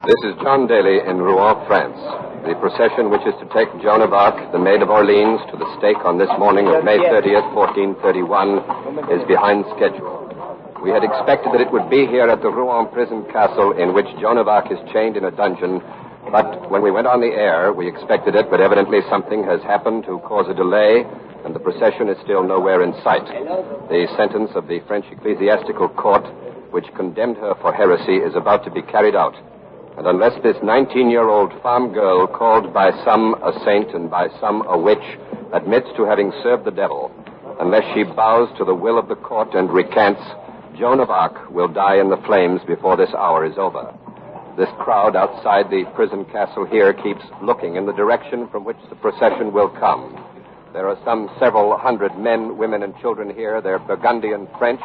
This is John Daly in Rouen, France. The procession which is to take Joan of Arc, the Maid of Orleans, to the stake on this morning of May 30th, 1431, is behind schedule. We had expected that it would be here at the Rouen prison castle in which Joan of Arc is chained in a dungeon, but when we went on the air, we expected it, but evidently something has happened to cause a delay, and the procession is still nowhere in sight. The sentence of the French ecclesiastical court, which condemned her for heresy, is about to be carried out. And unless this 19-year-old farm girl, called by some a saint and by some a witch, admits to having served the devil, unless she bows to the will of the court and recants, Joan of Arc will die in the flames before this hour is over. This crowd outside the prison castle here keeps looking in the direction from which the procession will come. There are some several hundred men, women, and children here. They're Burgundian French,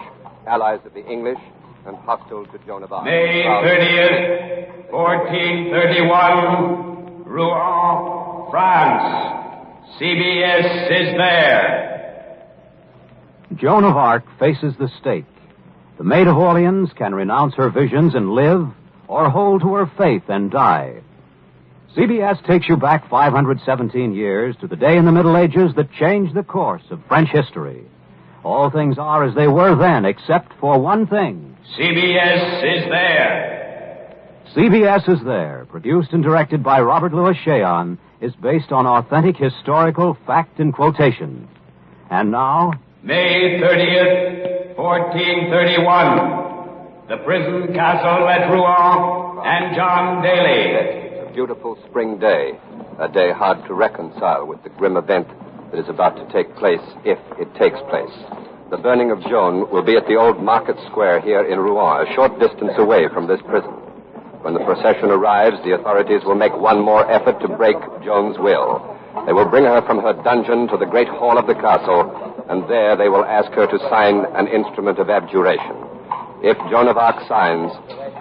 allies of the English, and hostile to Joan of Arc. May 30th, 1431, Rouen, France. CBS is there. Joan of Arc faces the stake. The Maid of Orleans can renounce her visions and live, or hold to her faith and die. CBS takes you back 517 years to the day in the Middle Ages that changed the course of French history. All things are as they were then, except for one thing. CBS is there. CBS is there, produced and directed by Robert Louis Cheon, is based on authentic historical fact and quotation. And now, May 30th, 1431, the prison castle at Rouen and John Daly. It's a beautiful spring day, a day hard to reconcile with the grim event that is about to take place, if it takes place. The burning of Joan will be at the old market square here in Rouen, a short distance away from this prison. When the procession arrives, the authorities will make one more effort to break Joan's will. They will bring her from her dungeon to the great hall of the castle, and there they will ask her to sign an instrument of abjuration. If Joan of Arc signs,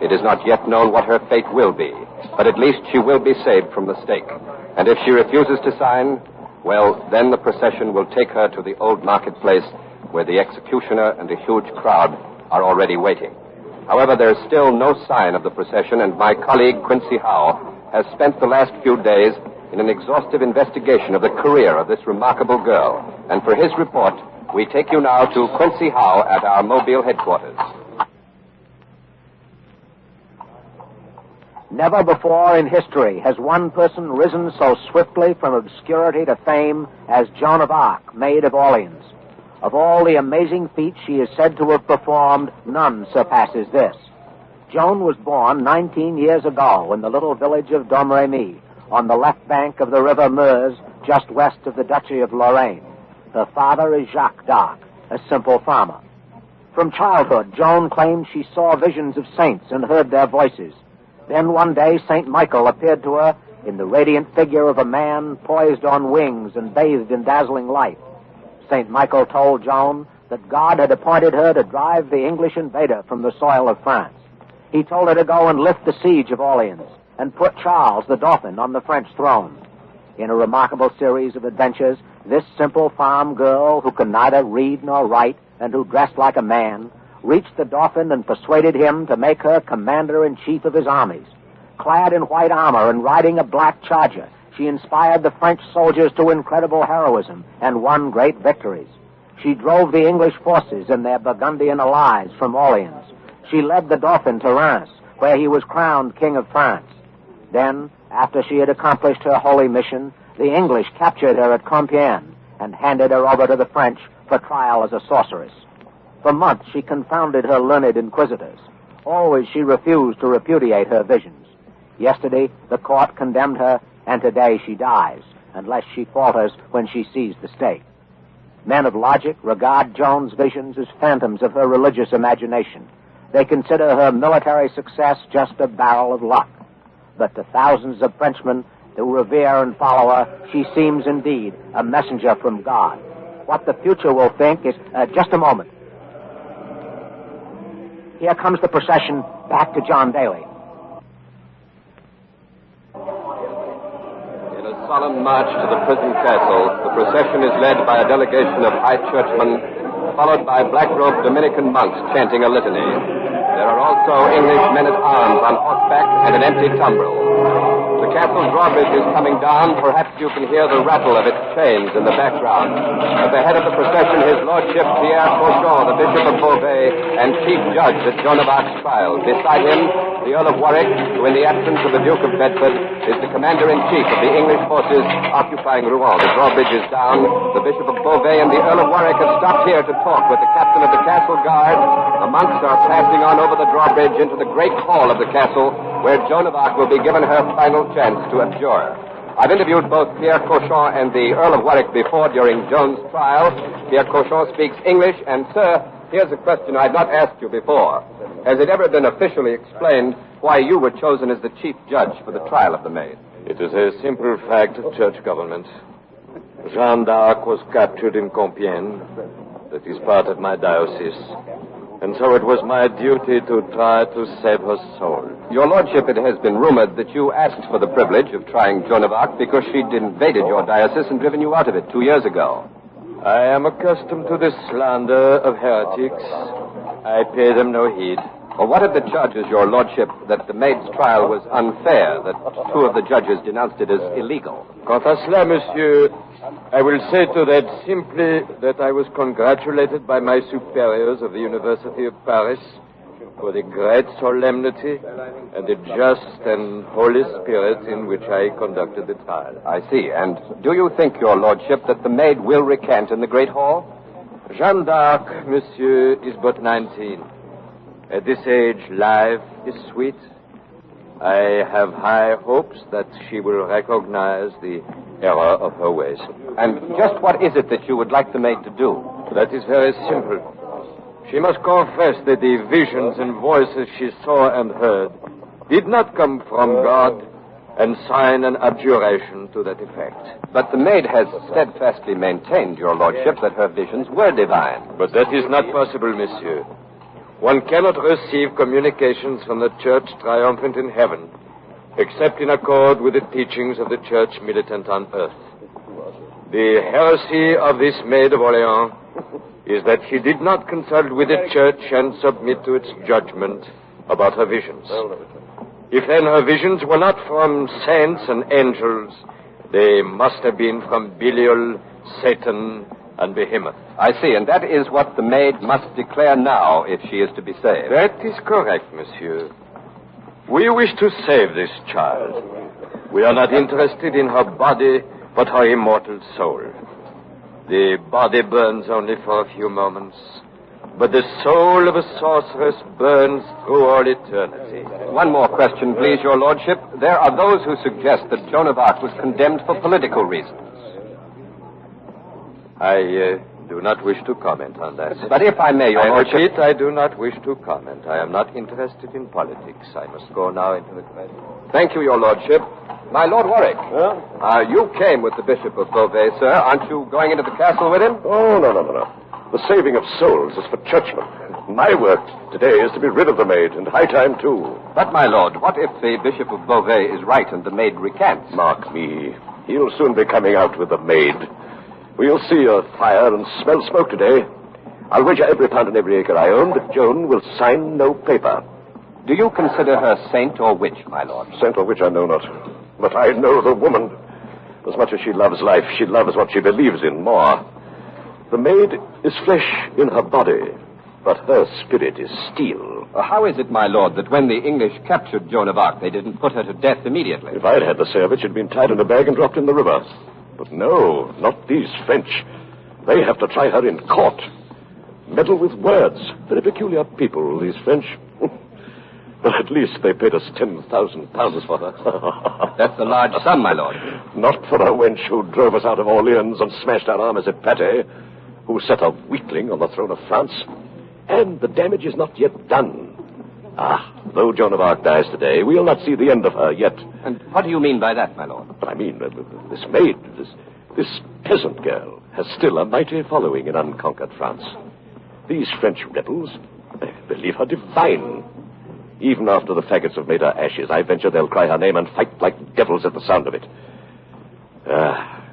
it is not yet known what her fate will be, but at least she will be saved from the stake. And if she refuses to sign, well, then the procession will take her to the old marketplace where the executioner and a huge crowd are already waiting. However, there is still no sign of the procession, and my colleague, Quincy Howe, has spent the last few days in an exhaustive investigation of the career of this remarkable girl. And for his report, we take you now to Quincy Howe at our Mobile headquarters. Never before in history has one person risen so swiftly from obscurity to fame as Joan of Arc, Maid of Orleans. Of all the amazing feats she is said to have performed, none surpasses this. Joan was born 19 years ago in the little village of Domremy, on the left bank of the river Meuse, just west of the Duchy of Lorraine. Her father is Jacques d'Arc, a simple farmer. From childhood, Joan claimed she saw visions of saints and heard their voices. Then one day, St. Michael appeared to her in the radiant figure of a man poised on wings and bathed in dazzling light. St. Michael told Joan that God had appointed her to drive the English invader from the soil of France. He told her to go and lift the siege of Orleans and put Charles the Dauphin on the French throne. In a remarkable series of adventures, this simple farm girl, who could neither read nor write and who dressed like a man, reached the Dauphin and persuaded him to make her commander-in-chief of his armies. Clad in white armor and riding a black charger, she inspired the French soldiers to incredible heroism and won great victories. She drove the English forces and their Burgundian allies from Orleans. She led the Dauphin to Reims, where he was crowned King of France. Then, after she had accomplished her holy mission, the English captured her at Compiègne and handed her over to the French for trial as a sorceress. For months she confounded her learned inquisitors. Always she refused to repudiate her visions. Yesterday, the court condemned her, and today she dies, unless she falters when she sees the stake. Men of logic regard Joan's visions as phantoms of her religious imagination. They consider her military success just a barrel of luck. But to thousands of Frenchmen who revere and follow her, she seems indeed a messenger from God. What the future will think is... just a moment. Here comes the procession back to John Daly. Solemn march to the prison castle. The procession is led by a delegation of high churchmen, followed by black-robed Dominican monks chanting a litany. There are also English men-at-arms on horseback and an empty tumbril. The castle drawbridge is coming down. Perhaps you can hear the rattle of its chains in the background. At the head of the procession, His Lordship Pierre Cochon, the Bishop of Beauvais, and Chief Judge at Joan of Arc's trial. Beside him, the Earl of Warwick, who in the absence of the Duke of Bedford, is the Commander-in-Chief of the English forces occupying Rouen. The drawbridge is down. The Bishop of Beauvais and the Earl of Warwick have stopped here to talk with the captain of the castle guard. The monks are passing on over the drawbridge into the great hall of the castle, where Joan of Arc will be given her final chance to abjure. I've interviewed both Pierre Cochon and the Earl of Warwick before during Joan's trial. Pierre Cochon speaks English, and, sir, here's a question I've not asked you before. Has it ever been officially explained why you were chosen as the chief judge for the trial of the maid? It is a simple fact of church government. Jeanne d'Arc was captured in Compiègne. That is part of my diocese. And so it was my duty to try to save her soul. Your Lordship, it has been rumored that you asked for the privilege of trying Joan of Arc because she'd invaded your diocese and driven you out of it 2 years ago. I am accustomed to the slander of heretics. I pay them no heed. Well, what of the charges, Your Lordship, that the maid's trial was unfair, that 2 of the judges denounced it as illegal? Quant à cela, monsieur, I will say to that simply that I was congratulated by my superiors of the University of Paris for the great solemnity and the just and holy spirit in which I conducted the trial. I see. And do you think, Your Lordship, that the maid will recant in the Great Hall? Jeanne d'Arc, monsieur, is but 19. At this age, life is sweet. I have high hopes that she will recognize the error of her ways. And just what is it that you would like the maid to do? That is very simple. She must confess that the visions and voices she saw and heard did not come from God, and sign an abjuration to that effect. But the maid has steadfastly maintained, Your Lordship, that her visions were divine. But that is not possible, monsieur. One cannot receive communications from the Church triumphant in heaven, except in accord with the teachings of the Church militant on earth. The heresy of this Maid of Orleans is that she did not consult with the Church and submit to its judgment about her visions. If then her visions were not from saints and angels, they must have been from Belial, Satan, and Behemoth. I see, and that is what the maid must declare now if she is to be saved. That is correct, monsieur. We wish to save this child. We are not interested in her body, but her immortal soul. The body burns only for a few moments, but the soul of a sorceress burns through all eternity. One more question, please, Your Lordship. There are those who suggest that Joan of Arc was condemned for political reasons. I do not wish to comment on that. But if I may, Your Lordship... I repeat, I do not wish to comment. I am not interested in politics. I must go now into the committee. Thank you, Your Lordship. My Lord Warwick. Huh? You came with the Bishop of Beauvais, sir. Aren't you going into the castle with him? Oh, no. The saving of souls is for churchmen. My work today is to be rid of the maid, and high time, too. But, my lord, what if the Bishop of Beauvais is right and the maid recants? Mark me. He'll soon be coming out with the maid. We'll see a fire and smell smoke today. I'll wager every pound and every acre I own that Joan will sign no paper. Do you consider her saint or witch, my lord? Saint or witch, I know not. But I know the woman. As much as she loves life, she loves what she believes in more. The maid is flesh in her body, but her spirit is steel. How is it, my lord, that when the English captured Joan of Arc, they didn't put her to death immediately? If I'd had the say of it, she'd been tied in a bag and dropped in the river. But no, not these French. They have to try her in court. Meddle with words. Very peculiar people, these French. But at least they paid us £10,000 for her. That's a large sum, my lord. Not for a wench who drove us out of Orleans and smashed our armies at Patay, who set a weakling on the throne of France. And the damage is not yet done. Though Joan of Arc dies today, we'll not see the end of her yet. And what do you mean by that, my lord? I mean, this maid, this peasant girl, has still a mighty following in unconquered France. These French rebels, they believe her divine. Even after the faggots have made her ashes, I venture they'll cry her name and fight like devils at the sound of it.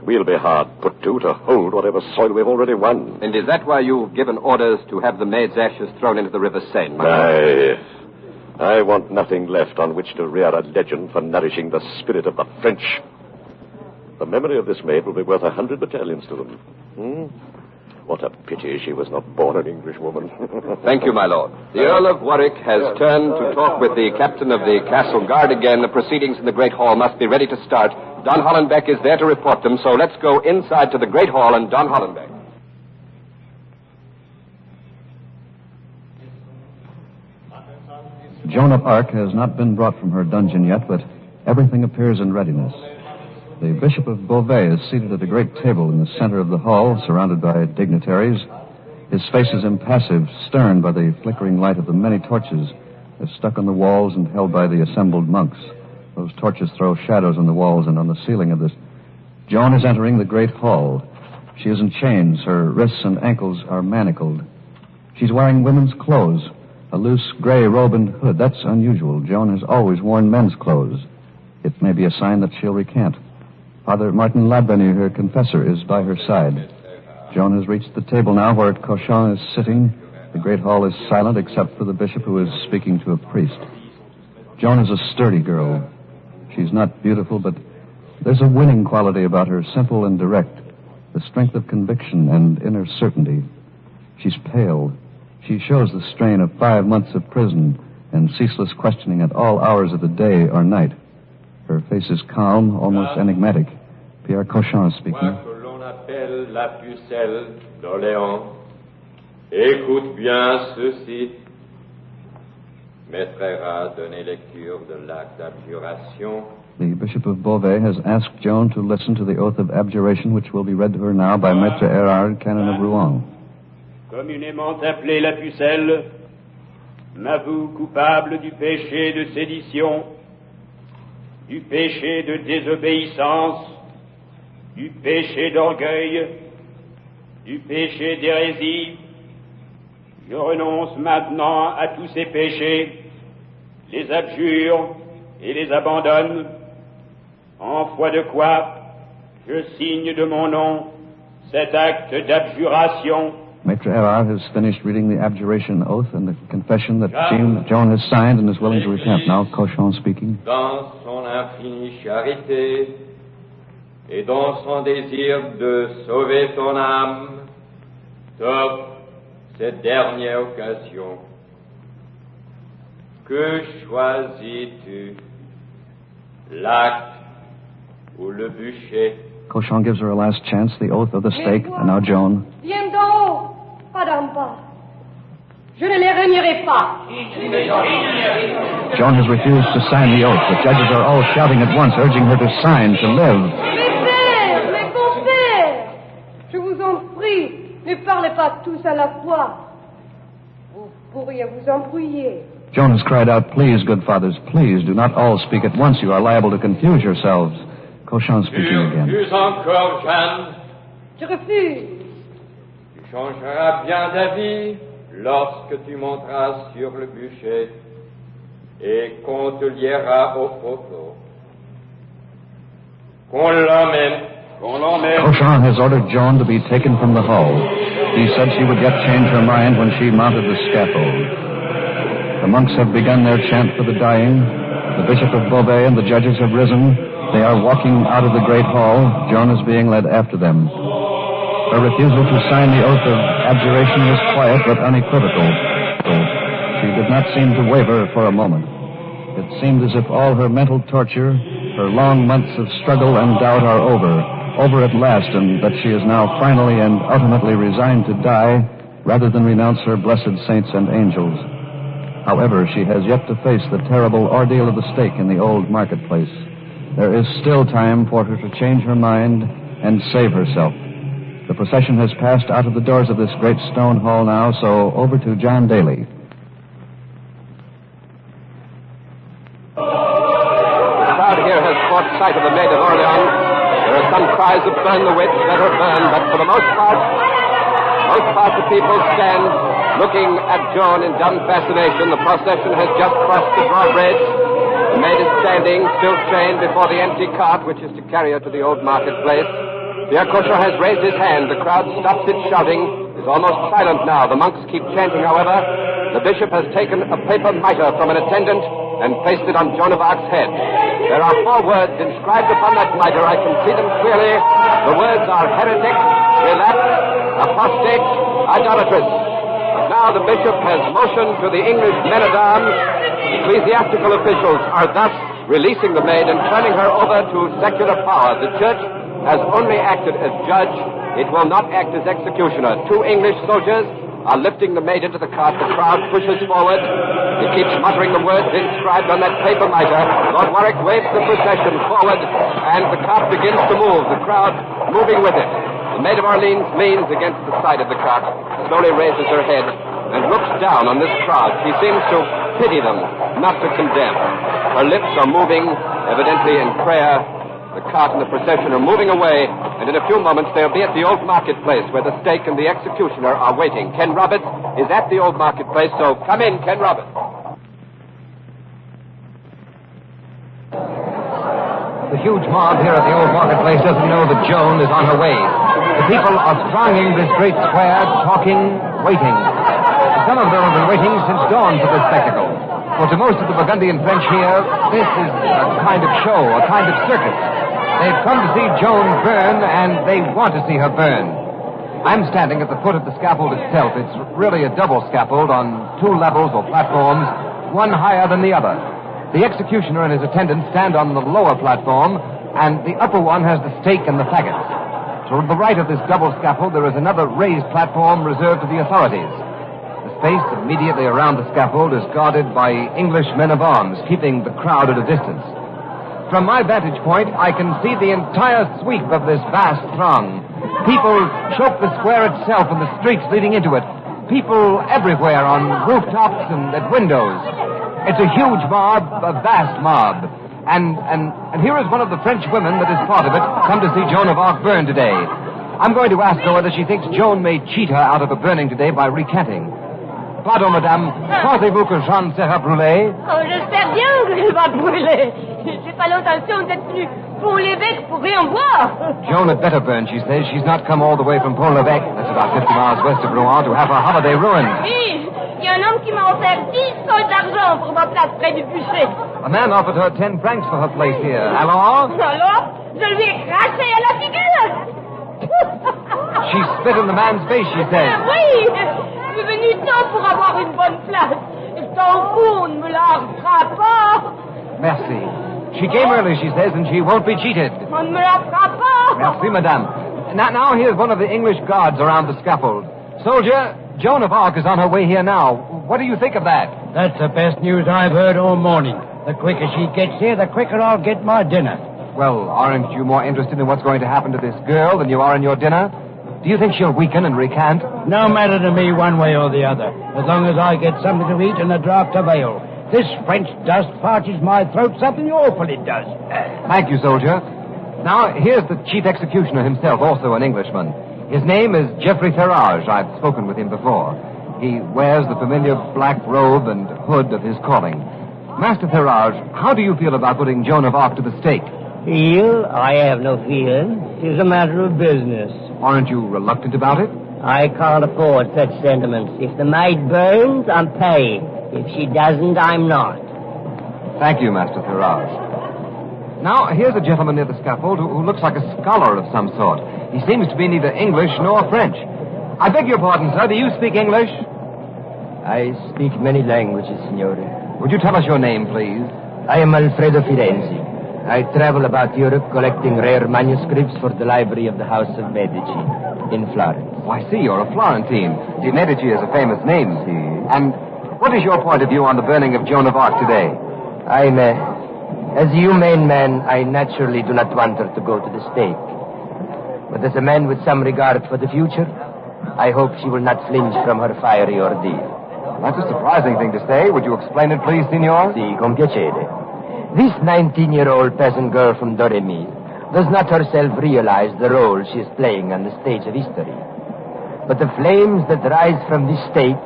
we'll be hard put to hold whatever soil we've already won. And is that why you've given orders to have the maid's ashes thrown into the River Seine, my lord? I want nothing left on which to rear a legend for nourishing the spirit of the French. The memory of this maid will be worth 100 battalions to them. What a pity she was not born an Englishwoman. Thank you, my lord. The Earl of Warwick has turned to talk with the captain of the castle guard again. The proceedings in the Great Hall must be ready to start. Don Hollenbeck is there to report them, so let's go inside to the Great Hall and Don Hollenbeck. Joan of Arc has not been brought from her dungeon yet, but everything appears in readiness. The Bishop of Beauvais is seated at a great table in the center of the hall, surrounded by dignitaries. His face is impassive, stern by the flickering light of the many torches that stuck on the walls and held by the assembled monks. Those torches throw shadows on the walls and on the ceiling of this. Joan is entering the great hall. She is in chains. Her wrists and ankles are manacled. She's wearing women's clothes, a loose gray robe and hood. That's unusual. Joan has always worn men's clothes. It may be a sign that she'll recant. Father Martin Ladbeny, her confessor, is by her side. Joan has reached the table now where Cauchon is sitting. The great hall is silent except for the bishop who is speaking to a priest. Joan is a sturdy girl. She's not beautiful, but there's a winning quality about her, simple and direct, the strength of conviction and inner certainty. She's pale. She shows the strain of 5 months of prison and ceaseless questioning at all hours of the day or night. Her face is calm, almost enigmatic. Pierre Cauchon is speaking. Moi que l'on appelle la pucelle d'Orléans, écoute bien ceci. Maître Hérard donnait lecture de l'acte d'abjuration. The Bishop of Beauvais has asked Joan to listen to the oath of abjuration, which will be read to her now by Maître Hérard, canon of Rouen. Communément appelé la pucelle, m'avoue coupable du péché de sédition, du péché de désobéissance, du péché d'orgueil, du péché d'hérésie. Je renonce maintenant à tous ces péchés, les abjure et les abandonne, en foi de quoi je signe de mon nom cet acte d'abjuration. Maître Hérard has finished reading the abjuration oath and the confession that Joan has signed and is willing to recant. Now Cauchon speaking. Dans son infinie charité et dans son désir de sauver ton âme, t'offre cette dernière occasion. Que choisis-tu, l'acte ou le bûcher? Cauchon gives her a last chance, the oath of the stake, and now Joan. Viens d'en haut, pas d'en bas. Je ne les régnerai pas. Joan has refused to sign the oath. The judges are all shouting at once, urging her to sign, to live. Mes pères, mes compères, je vous en prie, ne parlez pas tous à la fois. Vous pourriez vous embrouiller. Joan has cried out, please, good fathers, please, do not all speak at once. You are liable to confuse yourselves. Cauchon speaking again. Refuse encore, Jeanne. Je refuse. Tu changeras bien d'avis lorsque tu monteras sur le bûcher et qu'on te liera au poteau. Qu'on l'emmène. Cauchon has ordered Joan to be taken from the hall. He said she would yet change her mind when she mounted the scaffold. The monks have begun their chant for the dying. The Bishop of Beauvais and the judges have risen. They are walking out of the great hall. Joan is being led after them. Her refusal to sign the oath of abjuration was quiet but unequivocal. She did not seem to waver for a moment. It seemed as if all her mental torture, her long months of struggle and doubt are over at last, and that she is now finally and ultimately resigned to die rather than renounce her blessed saints and angels. However, she has yet to face the terrible ordeal of the stake in the old marketplace. There is still time for her to change her mind and save herself. The procession has passed out of the doors of this great stone hall now, so over to John Daly. The crowd here has caught sight of the Maid of Orleans. There are some cries of burn the witch, let her burn, but for the most part the people stand looking at Joan in dumb fascination. The procession has just crossed the drawbridge. The maid is standing, still chained before the empty cart, which is to carry her to the old marketplace. Pierre Cochon has raised his hand. The crowd stops its shouting, is almost silent now. The monks keep chanting, however. The bishop has taken a paper mitre from an attendant and placed it on Joan of Arc's head. There are 4 words inscribed upon that mitre. I can see them clearly. The words are heretic, relapsed, apostate, idolatrous. Now the bishop has motioned to the English men-at-arms. Ecclesiastical officials are thus releasing the maid and turning her over to secular power. The church has only acted as judge. It will not act as executioner. 2 English soldiers are lifting the maid into the cart. The crowd pushes forward. He keeps muttering the words inscribed on that paper mitre. Lord Warwick waves the procession forward, and the cart begins to move, the crowd moving with it. The Maid of Orleans leans against the side of the cart, slowly raises her head, and looks down on this crowd. She seems to pity them, not to condemn. Her lips are moving, evidently in prayer. The cart and the procession are moving away, and in a few moments they'll be at the old marketplace where the stake and the executioner are waiting. Ken Roberts is at the old marketplace, so come in, Ken Roberts. The huge mob here at the old marketplace doesn't know that Joan is on her way. The people are thronging this great square, talking, waiting. Some of them have been waiting since dawn for this spectacle. For to most of the Burgundian French here, this is a kind of show, a kind of circus. They've come to see Joan burn, and they want to see her burn. I'm standing at the foot of the scaffold itself. It's really a double scaffold on 2 levels or platforms, one higher than the other. The executioner and his attendants stand on the lower platform, and the upper one has the stake and the faggots. To the right of this double scaffold, there is another raised platform reserved to the authorities. The space immediately around the scaffold is guarded by English men-of-arms, keeping the crowd at a distance. From my vantage point, I can see the entire sweep of this vast throng. People choke the square itself and the streets leading into it. People everywhere on rooftops and at windows. It's a huge mob, a vast mob. And here is one of the French women that is part of it, come to see Joan of Arc burn today. I'm going to ask her whether she thinks Joan may cheat her out of a burning today by recanting. Pardon, madame. Pensez-vous que Jeanne sera brûlée? Oh, j'espère bien qu'elle va brûler. J'ai pas l'intention d'être venue Pont-l'Évêque pour rien voir. Joan had better burn, she says. She's not come all the way from Pont-l'Évêque, that's about 50 miles west of Rouen, to have her holiday ruined. Oui, il y a un homme qui m'a offert 10 sols d'argent pour ma place près du bûcher. A man offered her 10 francs for her place here. Alors? Alors, je lui ai craché à la figure. She spit in the man's face, she said. Oui, je suis venue tôt pour avoir une bonne place. Et ton fou, on ne me larguera pas. Merci. She came early, she says, and she won't be cheated. On ne me larguera pas. Merci, madame. Now here's one of the English guards around the scaffold. Soldier, Joan of Arc is on her way here now. What do you think of that? That's the best news I've heard all morning. The quicker she gets here, the quicker I'll get my dinner. Well, aren't you more interested in what's going to happen to this girl than you are in your dinner? Do you think she'll weaken and recant? No matter to me one way or the other, as long as I get something to eat and a draught of ale. This French dust parches my throat something awful, it does. Thank you, soldier. Now, here's the chief executioner himself, also an Englishman. His name is Geoffrey Ferrage. I've spoken with him before. He wears the familiar black robe and hood of his calling. Master Ferrage, how do you feel about putting Joan of Arc to the stake? Feel? I have no feeling. It is a matter of business. Aren't you reluctant about it? I can't afford such sentiments. If the maid burns, I'm paying. If she doesn't, I'm not. Thank you, Master Ferrage. Now, here's a gentleman near the scaffold who looks like a scholar of some sort. He seems to be neither English nor French. I beg your pardon, sir. Do you speak English? I speak many languages, signore. Would you tell us your name, please? I am Alfredo Firenze. I travel about Europe collecting rare manuscripts for the library of the House of Medici in Florence. Oh, I see. You're a Florentine. De Medici is a famous name. And what is your point of view on the burning of Joan of Arc today? As a humane man, I naturally do not want her to go to the stake. But as a man with some regard for the future, I hope she will not flinch from her fiery ordeal. That's a surprising thing to say. Would you explain it, please, signor? Si, con piacere. This 19-year-old peasant girl from Doremi does not herself realize the role she is playing on the stage of history. But the flames that rise from this stake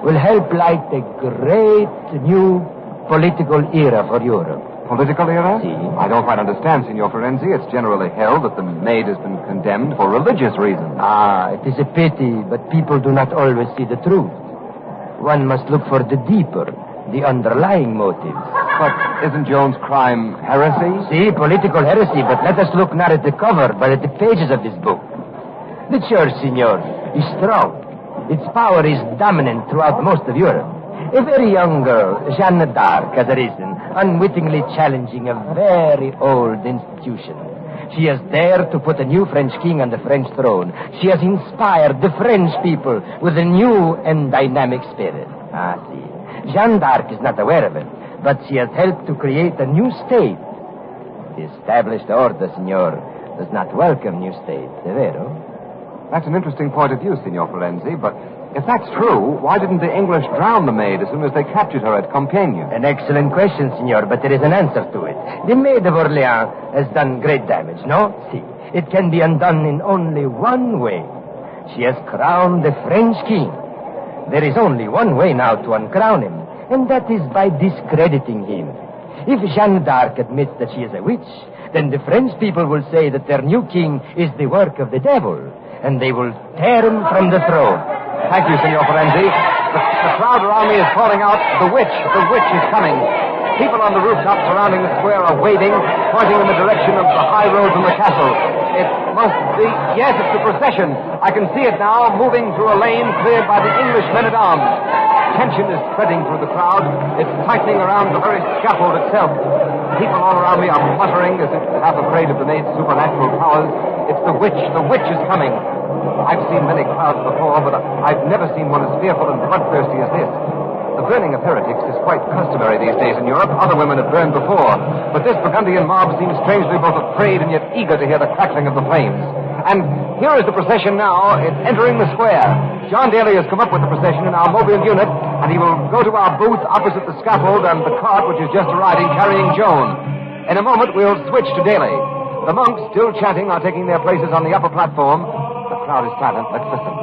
will help light a great new political era for Europe. political era? I don't quite understand, Signor Ferenzi. It's generally held that the maid has been condemned for religious reasons. Ah, it is a pity, but people do not always see the truth. One must look for the deeper, the underlying motives. But isn't Joan's crime heresy? See, political heresy, but let us look not at the cover, but at the pages of this book. The church, Signor, is strong. Its power is dominant throughout most of Europe. A very young girl, Jeanne d'Arc, has arisen, unwittingly challenging a very old institution. She has dared to put a new French king on the French throne. She has inspired the French people with a new and dynamic spirit. Ah, see. Jeanne d'Arc is not aware of it, but she has helped to create a new state. The established order, Signor, does not welcome new states, è vero? That's an interesting point of view, Signor Ferenzi, but if that's true, why didn't the English drown the maid as soon as they captured her at Compiègne? An excellent question, Signor, but there is an answer to it. The Maid of Orleans has done great damage, no? See, it can be undone in only one way. She has crowned the French king. There is only one way now to uncrown him, and that is by discrediting him. If Jeanne d'Arc admits that she is a witch, then the French people will say that their new king is the work of the devil, and they will tear him from the throne. Thank you, Signor Ferenzi. The crowd around me is calling out, the witch is coming. People on the rooftop surrounding the square are waving, pointing in the direction of the high road from the castle. It must be, yes, it's the procession. I can see it now, moving through a lane cleared by the English men-at-arms. Tension is spreading through the crowd. It's tightening around the very scaffold itself. People all around me are muttering as if half afraid of the maid's supernatural powers. It's the witch is coming. I've seen many crowds before, but I've never seen one as fearful and bloodthirsty as this. The burning of heretics is quite customary these days in Europe. Other women have burned before. But this Burgundian mob seems strangely both afraid and yet eager to hear the crackling of the flames. And here is the procession now. It's entering the square. John Daly has come up with the procession in our mobile unit, and he will go to our booth opposite the scaffold and the cart which is just arriving carrying Joan. In a moment, we'll switch to Daly. The monks, still chanting, are taking their places on the upper platform. The crowd is silent. Let's listen.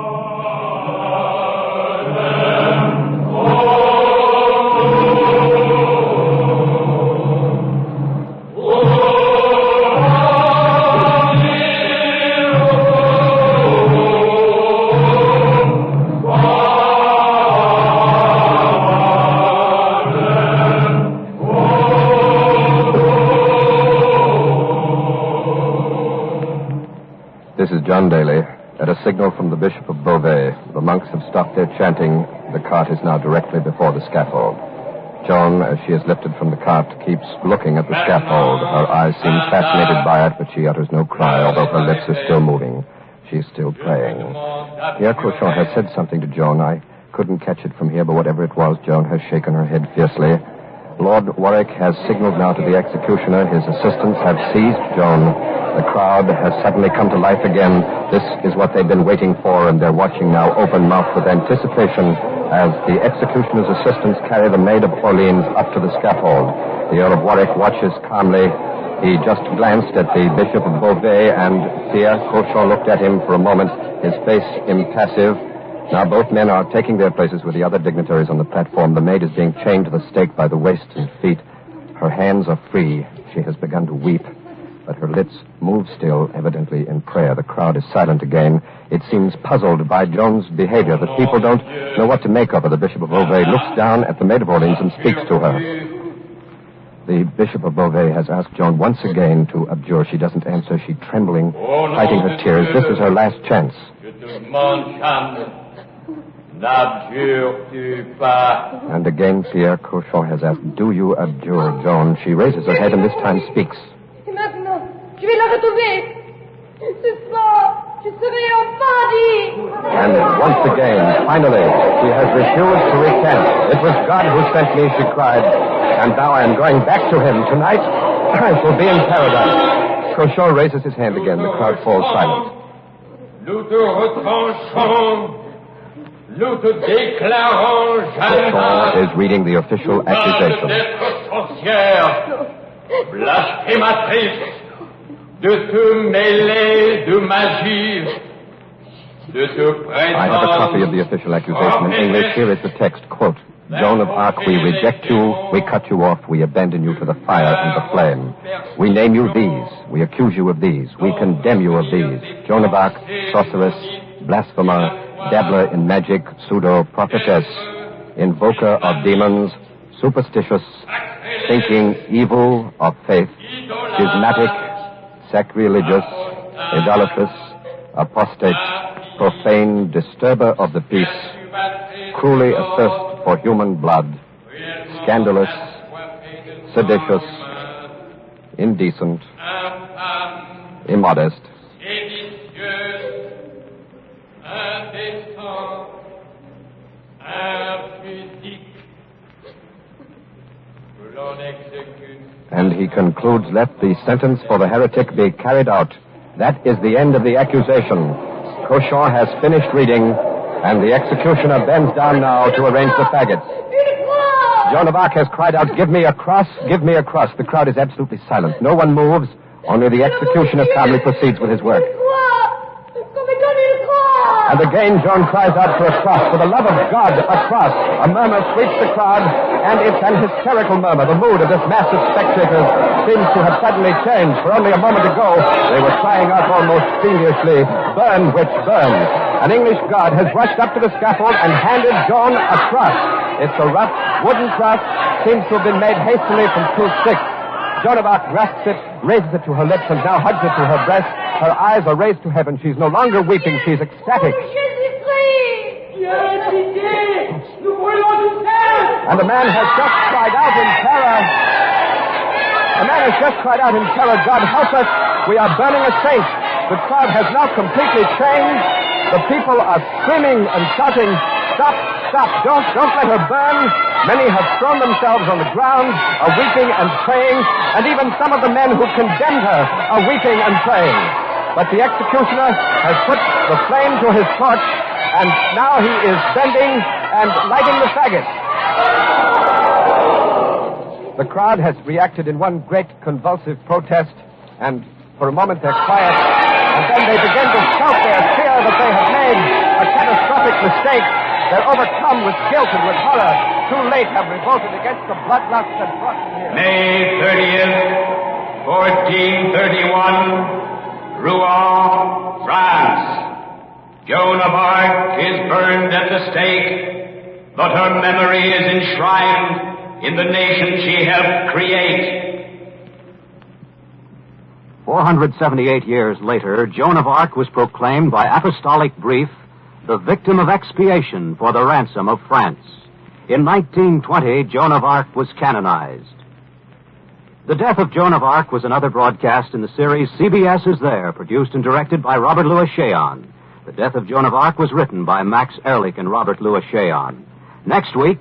This is John Daly. At a signal from the Bishop of Beauvais, the monks have stopped their chanting. The cart is now directly before the scaffold. Joan, as she is lifted from the cart, keeps looking at the scaffold. Her eyes seem fascinated by it, but she utters no cry, although her lips are still moving. She is still praying. Pierre Cochon has said something to Joan. I couldn't catch it from here, but whatever it was, Joan has shaken her head fiercely. Lord Warwick has signaled now to the executioner. His assistants have seized Joan. The crowd has suddenly come to life again. This is what they've been waiting for, and they're watching now open-mouthed with anticipation as the executioner's assistants carry the Maid of Orleans up to the scaffold. The Earl of Warwick watches calmly. He just glanced at the Bishop of Beauvais, and Pierre Cochon looked at him for a moment, his face impassive. Now both men are taking their places with the other dignitaries on the platform. The maid is being chained to the stake by the waist and feet. Her hands are free. She has begun to weep, but her lips move still, evidently in prayer. The crowd is silent again. It seems puzzled by Joan's behavior. The people don't know what to make of her. The Bishop of Beauvais looks down at the Maid of Orleans and speaks to her. The Bishop of Beauvais has asked Joan once again to abjure. She doesn't answer. She's trembling, fighting her tears. This is her last chance. And again, Pierre Cochon has asked, do you abjure, Joan? She raises her head and this time speaks. Et maintenant, je vais la retrouver. Ce soir, je serai enfin libre. And once again, finally, she has refused to recant. It was God who sent me, she cried. And now I am going back to him. Tonight, I shall be in paradise. Cochon raises his hand again. The crowd falls silent. Nous te retranchons. Nous te déclarons, Cochon is reading the official accusation. D'être sorcière, blasphématrice, de te mêler de magie, de te I have a copy of the official accusation in English. Here is the text, quote, Joan of Arc, we reject you, we cut you off, we abandon you to the fire and the flame. We name you these, we accuse you of these, we condemn you of these. Joan of Arc, sorceress, blasphemer, dabbler in magic, pseudo-prophetess, invoker of demons, superstitious, thinking evil of faith, schismatic, sacrilegious, idolatrous, apostate, profane, disturber of the peace, cruelly athirst for human blood, scandalous, seditious, indecent, immodest. And he concludes, let the sentence for the heretic be carried out. That is the end of the accusation. Cauchon has finished reading, and the executioner bends down now to arrange the faggots. Joan of Arc has cried out, give me a cross, give me a cross. The crowd is absolutely silent. No one moves. Only the executioner calmly proceeds with his work. And again Joan cries out for a cross. For the love of God, a cross. A murmur sweeps the crowd, and it's an hysterical murmur. The mood of this mass of spectators seems to have suddenly changed. For only a moment ago, they were crying out almost fiendishly, burn, witch, burn. An English guard has rushed up to the scaffold and handed Joan a cross. It's a rough wooden cross, seems to have been made hastily from 2 sticks. Joan of Arc grasps it, raises it to her lips, and now hugs it to her breast. Her eyes are raised to heaven. She's no longer weeping. She's ecstatic. And the man has just cried out in terror. The man has just cried out in terror, God help us, we are burning a saint. The crowd has now completely changed. The people are screaming and shouting, stop, stop, don't let her burn. Many have thrown themselves on the ground, are weeping and praying, and even some of the men who condemned her are weeping and praying. But the executioner has put the flame to his torch, and now he is bending and lighting the faggot. The crowd has reacted in one great convulsive protest, and for a moment they're quiet, and then they begin to shout their fear that they have made a catastrophic mistake. They're overcome with guilt and with horror. Too late have revolted against the bloodlust that brought them here. May 30th, 1431, Rouen, France. Joan of Arc is burned at the stake, but her memory is enshrined in the nation she helped create. 478 years later, Joan of Arc was proclaimed by apostolic brief the victim of expiation for the ransom of France. In 1920, Joan of Arc was canonized. The death of Joan of Arc was another broadcast in the series CBS Is There, produced and directed by Robert Louis Cheon. The death of Joan of Arc was written by Max Ehrlich and Robert Louis Cheon. Next week,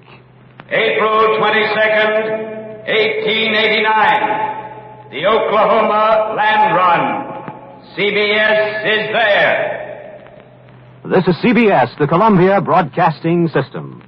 April 22nd, 1889, the Oklahoma Land Run. CBS Is There. This is CBS, the Columbia Broadcasting System.